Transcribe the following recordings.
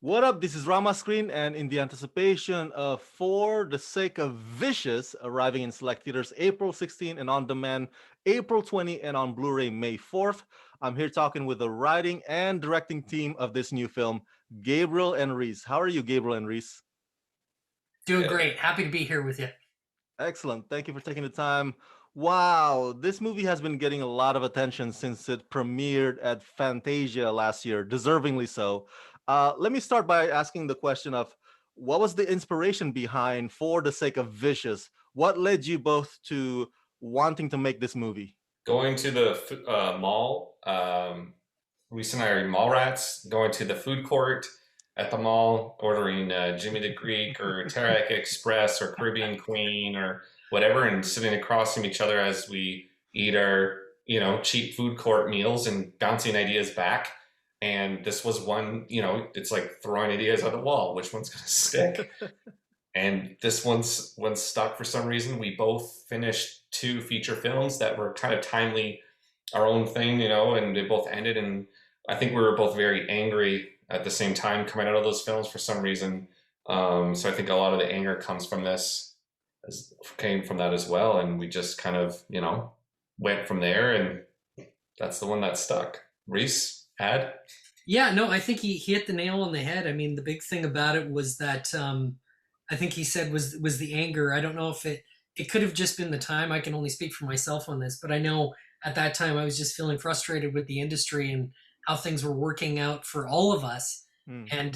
What up? This is Rama Screen, and in the anticipation of For the Sake of Vicious arriving in select theaters April 16 and on demand April 20 and on Blu ray May 4th, I'm here talking with the writing and directing team of this new film, Gabriel and Reese. How are you, Gabriel and Reese? Doing Good. great. Happy to be here with you. Excellent. Thank you for taking the time. Wow, this movie has been getting a lot of attention since it premiered at Fantasia last year, deservingly so. Let me start by asking the question of what was the inspiration behind For the Sake of Vicious? What led you both to wanting to make this movie? Going to the mall. Reese and I are mall rats. Going to the food court at the mall, ordering Jimmy the Greek or Teriyaki Express or Caribbean Queen or whatever, and sitting across from each other as we eat our cheap food court meals and bouncing ideas back. And this was one. It's like throwing ideas at the wall. Which one's gonna stick? And this one stuck for some reason. We both finished two feature films that were kind of timely, our own thing, and they both ended. And I think we were both very angry at the same time coming out of those films for some reason. So I think a lot of the anger comes from this, came from that as well. And we just kind of, went from there. And that's the one that stuck. Reese had. Yeah, no, I think he hit the nail on the head. I mean, the big thing about it was that I think he said was the anger. I don't know if it could have just been the time. I can only speak for myself on this, but I know at that time I was just feeling frustrated with the industry and how things were working out for all of us. Hmm. And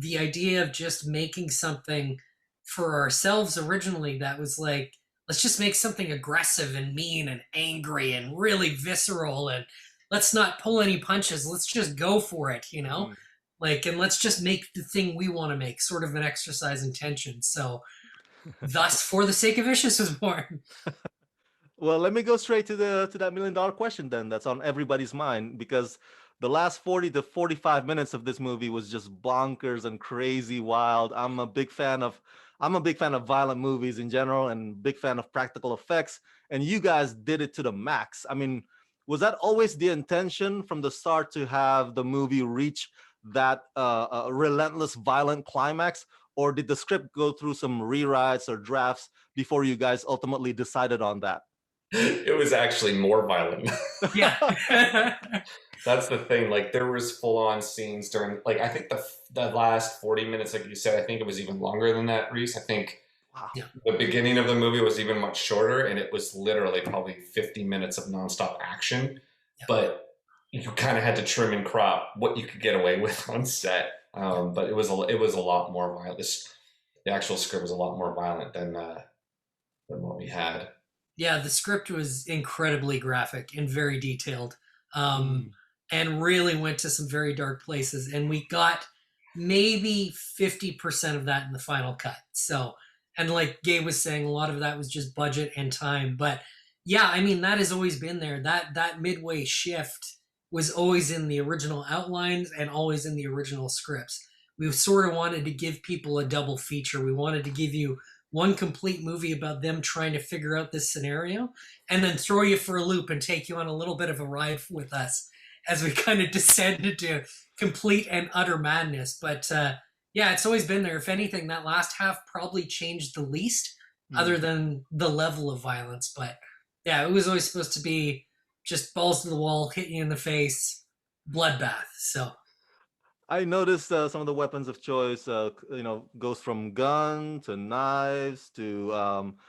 the idea of just making something for ourselves originally that was like, let's just make something aggressive and mean and angry and really visceral and let's not pull any punches. Let's just go for it, you know? Hmm. Like, and let's just make the thing we want to make, sort of an exercise in tension. So, thus, For the Sake of Vicious was born. Well, let me go straight to the to that $1 million question then. That's on everybody's mind because the last 40 to 45 minutes of this movie was just bonkers and crazy wild. I'm a big fan of violent movies in general and big fan of practical effects, and you guys did it to the max. I mean, was that always the intention from the start to have the movie reach that relentless violent climax, or did the script go through some rewrites or drafts before you guys ultimately decided on that? It was actually more violent. Yeah. That's the thing. Like there was full on scenes during, like I think the last 40 minutes, like you said, I think it was even longer than that, Reese. I think Wow. Yeah. the beginning of the movie was even much shorter, and it was literally probably 50 minutes of nonstop action. Yeah. But you kind of had to trim and crop what you could get away with on set. But it was a lot more violent. The actual script was a lot more violent than what we had. Yeah, the script was incredibly graphic and very detailed, Mm. and really went to some very dark places. And we got maybe 50% of that in the final cut. So, and like Gabe was saying, a lot of that was just budget and time. But yeah, I mean, that has always been there. That midway shift was always in the original outlines and always in the original scripts. We sort of wanted to give people a double feature. We wanted to give you one complete movie about them trying to figure out this scenario and then throw you for a loop and take you on a little bit of a ride with us as we kind of descend into complete and utter madness. But yeah, it's always been there. If anything, that last half probably changed the least, other Mm. than the level of violence. But yeah, it was always supposed to be just balls to the wall, hit you in the face, bloodbath. So I noticed some of the weapons of choice, goes from gun to knives to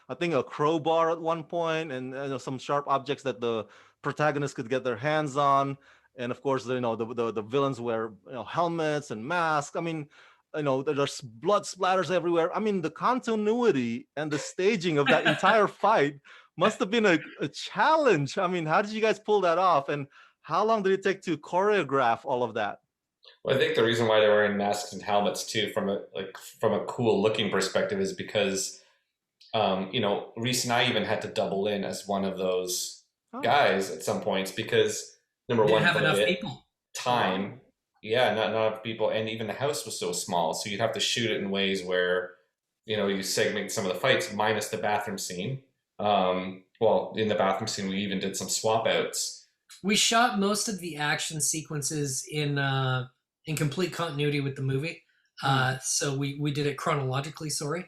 I think a crowbar at one point, and some sharp objects that the protagonist could get their hands on. And of course, the villains wear helmets and masks. I mean, there's blood splatters everywhere. I mean, the continuity and the staging of that entire fight must have been a challenge. I mean, how did you guys pull that off, and how long did it take to choreograph all of that? Well, I think the reason why they're wearing masks and helmets too, from a cool looking perspective, is because Reese and I even had to double in as one of those Oh. guys at some points because number didn't one, have enough budget, people. Oh, wow. time, yeah, not enough people, and even the house was so small, so you'd have to shoot it in ways where you segment some of the fights, minus the bathroom scene. Well, in the bathroom scene, we even did some swap outs. We shot most of the action sequences in complete continuity with the movie. So we did it chronologically, sorry,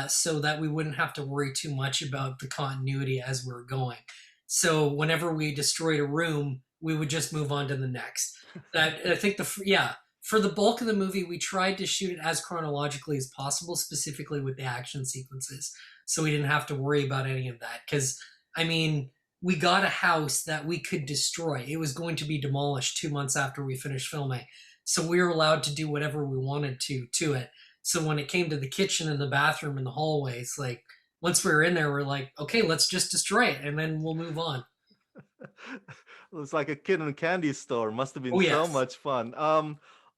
so that we wouldn't have to worry too much about the continuity as we were going. So whenever we destroyed a room, we would just move on to the next. That I think for the bulk of the movie, we tried to shoot it as chronologically as possible, specifically with the action sequences, so we didn't have to worry about any of that. Because I mean, we got a house that we could destroy. It was going to be demolished 2 months after we finished filming. So we were allowed to do whatever we wanted to it. So when it came to the kitchen and the bathroom and the hallways, like once we were in there, we're like, okay, let's just destroy it and then we'll move on. It's like a kid in a candy store. Must have been Oh, so yes. much fun.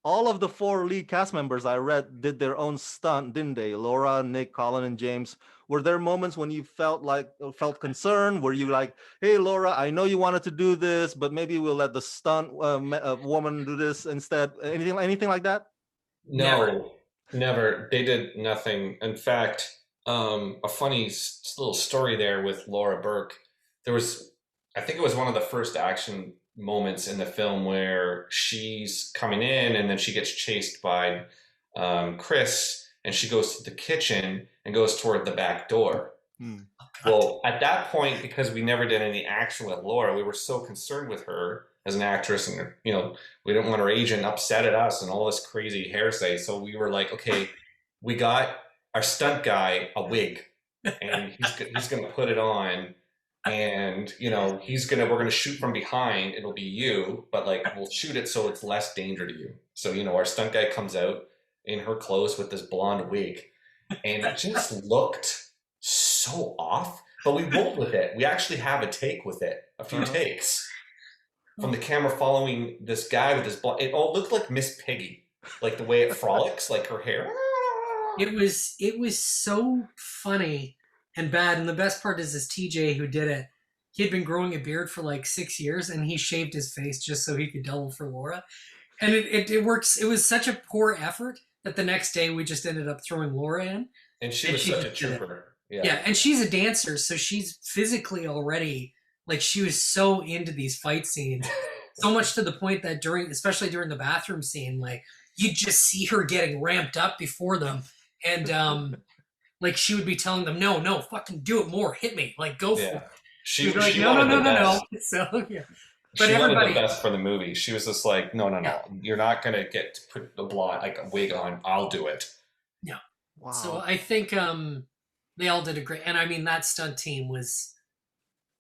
All of the four lead cast members I read did their own stunt, didn't they? Laura, Nick, Colin, and James. Were there moments when you felt concerned? Were you like, "Hey, Laura, I know you wanted to do this, but maybe we'll let the stunt woman do this instead"? Anything like that? Never. No, never. They did nothing. In fact, a funny little story there with Laura Burke. There was, I think it was one of the first action moments in the film where she's coming in and then she gets chased by Chris, and she goes to the kitchen and goes toward the back door. Hmm. Well, at that point, because we never did any action with Laura, we were so concerned with her as an actress, and we didn't want her agent upset at us and all this crazy hearsay. So we were like, okay, we got our stunt guy a wig, and he's gonna put it on, and we're gonna shoot from behind. It'll be you, but like we'll shoot it so it's less danger to you. So our stunt guy comes out in her clothes with this blonde wig, and it just looked so off, but we rolled with it. We actually have a take with it, a few takes from the camera following this guy with his blonde. It all looked like Miss Piggy, like the way it frolics, like her hair. It was so funny and bad. And the best part is TJ who did it. He had been growing a beard for like 6 years, and he shaved his face just so he could double for Laura. And it works. It was such a poor effort that the next day we just ended up throwing Laura in. And she was such a trooper. Yeah, and she's a dancer, so she's physically already, like, she was so into these fight scenes, so much to the point that especially during the bathroom scene, like, you just see her getting ramped up before them, and like she would be telling them, no, fucking do it more, hit me, like, go for it. She was like, no. So yeah, but she wanted the best for the movie. She was just like, no, you're not gonna get to put the blonde, like a wig on. I'll do it. Yeah. Wow. So I think they all did a great, and I mean that stunt team was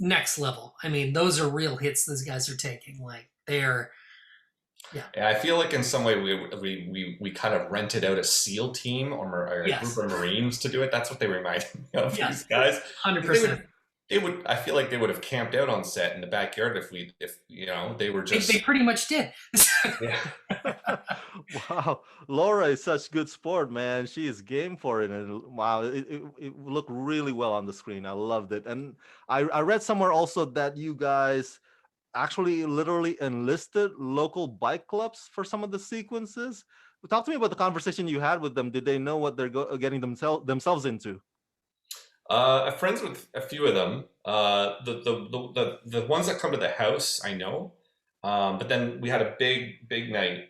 next level. I mean, those are real hits those guys are taking. Like they're, yeah. I feel like in some way we kind of rented out a SEAL team or a group of Marines to do it. That's what they reminded me of. These guys, 100%. They would. I feel like they would have camped out on set in the backyard if they were just. They pretty much did. Yeah. Wow, Laura is such good sport, man. She is game for it, and wow, it looked really well on the screen. I loved it, and I read somewhere also that you guys actually literally enlisted local bike clubs for some of the sequences. Talk to me about the conversation you had with them. Did they know what they're getting themselves into? Friends with a few of them. The ones that come to the house, I know. But then we had a big night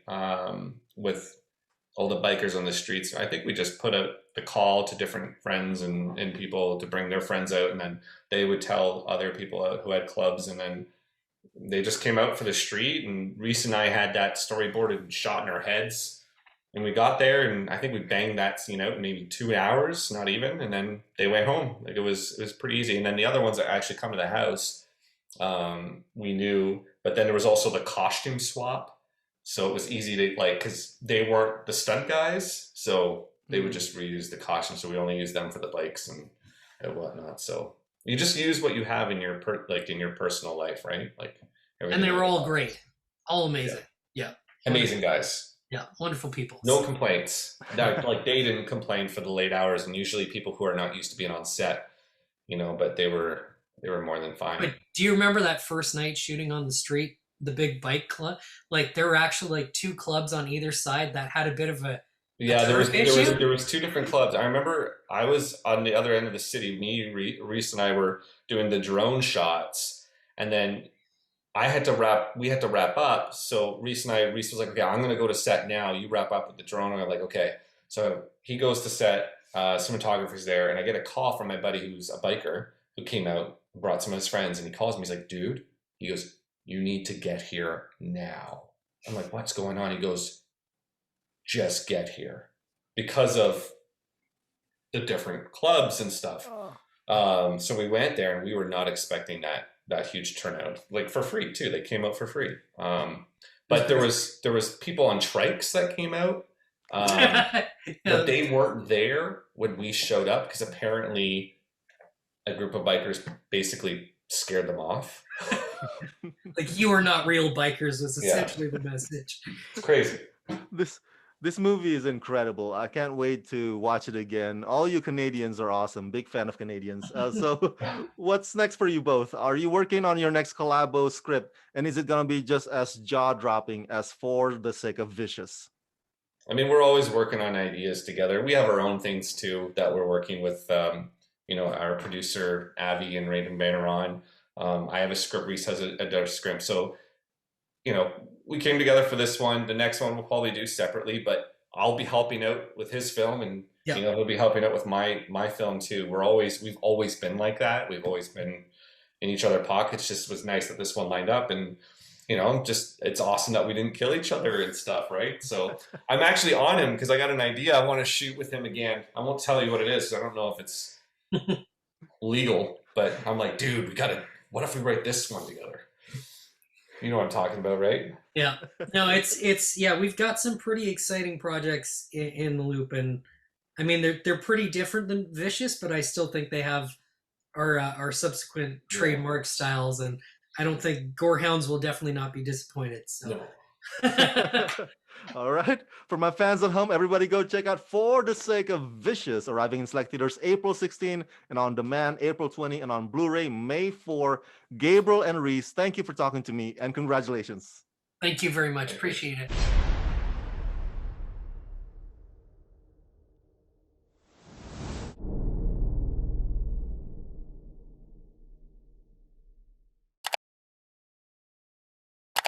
with all the bikers on the streets. I think we just put out the call to different friends and people to bring their friends out, and then they would tell other people who had clubs, and then they just came out for the street. And Reese and I had that storyboarded shot in our heads. And we got there, and I think we banged that scene out in maybe 2 hours, not even. And then they went home. Like it was pretty easy. And then the other ones that actually come to the house, we knew. But then there was also the costume swap, so it was easy to because they weren't the stunt guys, so they would just reuse the costumes. So we only use them for the bikes and whatnot. So you just use what you have in your in your personal life, right? Like, and they were all great, all amazing. Yeah. Amazing guys. Yeah, wonderful people. No complaints. Like they didn't complain for the late hours, and usually people who are not used to being on set, but they were more than fine. But do you remember that first night shooting on the street, the big bike club? Like there were actually like two clubs on either side that had a bit of a there was two different clubs. I remember I was on the other end of the city. Me, Reese, and I were doing the drone shots, and then I had to we had to wrap up. So Reese was like, okay, I'm going to go to set now. You wrap up with the drone. And I'm like, okay. So he goes to set, cinematographer's there. And I get a call from my buddy who's a biker who came out, brought some of his friends. And he calls me. He's like, dude, he goes, you need to get here now. I'm like, what's going on? He goes, just get here. Because of the different clubs and stuff. So we went there and we were not expecting that huge turnout, like for free too. They came out for free. But there was people on trikes that came out. But they weren't there when we showed up because apparently a group of bikers basically scared them off. Like, you are not real bikers was essentially the message. It's crazy. This movie is incredible. I can't wait to watch it again. All you Canadians are awesome. Big fan of Canadians. So what's next for you both? Are you working on your next collabo script? And is it going to be just as jaw-dropping as For the Sake of Vicious? I mean, we're always working on ideas together. We have our own things too that we're working with, our producer, Avi and Raven Banner on. I have a script, Reese has a script. So, we came together for this one. The next one we'll probably do separately, but I'll be helping out with his film, and he'll be helping out with my film too. We've always been like that. We've always been in each other's pockets. Just was nice that this one lined up, and it's awesome that we didn't kill each other and stuff, right? So I'm actually on him because I got an idea. I want to shoot with him again. I won't tell you what it is. I don't know if it's legal, but I'm like, dude, what if we write this one together? You know what I'm talking about, right? Yeah. No, it's we've got some pretty exciting projects in the loop, and I mean they're pretty different than Vicious, but I still think they have our subsequent trademark styles, and I don't think Gorehounds will definitely not be disappointed. So. No. All right. For my fans at home, everybody go check out For the Sake of Vicious, arriving in select theaters April 16 and on demand April 20 and on Blu-ray May 4. Gabriel and Reese, thank you for talking to me and congratulations. Thank you very much. Appreciate it.